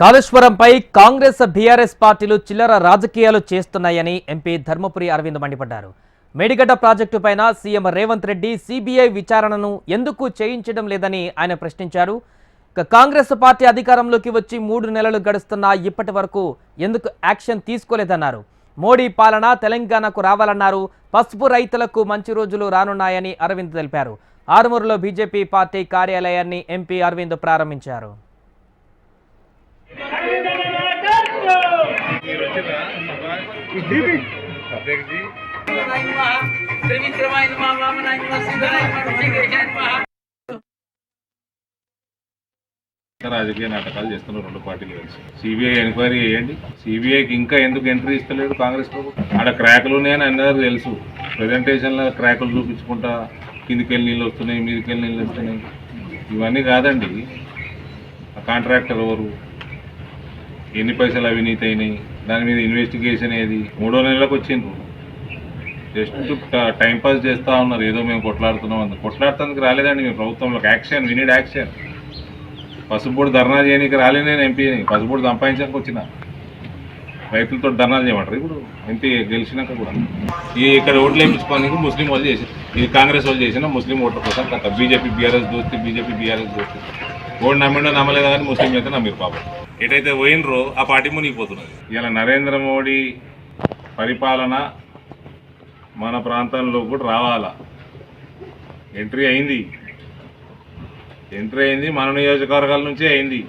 కాళేశ్వరంపై Congress BRS పార్టీలు చిల్లర రాజకీయాలు చేస్తున్నాయని ఎంపీ ధర్మపురి అరవింద్ మండిపడ్డారు. మేడిగడ్డ ప్రాజెక్టు పైన సీఎం రేవంత్ రెడ్డి సిబిఐ విచారణను ఎందుకు చేయించడం లేదని ఆయన ప్రశ్నించారు. కాంగ్రెస్ పార్టీ అధికారంలోకి వచ్చి 3 నెలలు గడుస్తున్నా ఇప్పటి వరకు ఎందుకు యాక్షన్ తీసుకోలేదన్నారు. మోడీ పాలన తెలంగాణకు రావాలన్నారు. పసుపు రైతులకు మంచి రోజులు రానున్నాయని అరవింద్ తెలిపారు. ఆరుమూరులో బీజేపీ పార్టీ కార్యాలయాన్ని ఎంపీ అరవింద్ ప్రారంభించారు. రాజకీయ నాటకాలు చేస్తున్నారు రెండు పార్టీలు కలిసి. సిబిఐ ఎంక్వైరీ చేయండి. సిబిఐకి ఇంకా ఎందుకు ఎంట్రీ ఇస్తలేడు కాంగ్రెస్ ప్రభుత్వం? ఆడ క్రాకులు ఉన్నాయని అందరూ తెలుసు. ప్రెజెంటేషన్లో క్రాకులు చూపించుకుంటా కిందికెళ్ళి నీళ్ళు వస్తున్నాయి, మీదికెళ్ళి నీళ్ళు వస్తున్నాయి. ఇవన్నీ కాదండి. ఆ కాంట్రాక్టర్ ఎవరు, ఎన్ని పైసలు అవినీతి అయినాయి, దాని మీద ఇన్వెస్టిగేషన్ ఏది? 3వ నెలలకు వచ్చిండ్రు. జస్ట్ టైంపాస్ చేస్తూ ఉన్నారు. ఏదో మేము కొట్లాడుతున్నాం అంత. కొట్లాడుతానికి రాలేదండి మీ ప్రభుత్వంలోకి. Action, we need action. పసుపుబోర్డు ధర్నా చేయడానికి రాలే నేను ఎంపీని. పసుపుబోర్డు సంపాదించడానికి వచ్చిన. రైతులతో ధర్నాలు చేయమంటారు ఇప్పుడు ఎంపీ గెలిచినాక కూడా. ఇక్కడ ఓట్లు వేయించుకోవడానికి ముస్లిం వాళ్ళు చేసి, ఇది కాంగ్రెస్ వాళ్ళు చేసిన ముస్లిం ఓట్ల కోసం కథ. బీజేపీ బీఆర్ఎస్ దోస్తే, బీజేపీ బీఆర్ఎస్ దోస్తే. ఓటు నమ్మిండో నమ్మలేదు కానీ ముస్లిం అయితే నమ్మిరు పాపం. ఎటైతే పోయినరో ఆ పార్టీ మునిగిపోతున్నది. ఇలా నరేంద్ర మోడీ పరిపాలన మన ప్రాంతంలో కూడా రావాలా. ఎంట్రీ అయింది, మన నియోజకవర్గాల నుంచే అయింది.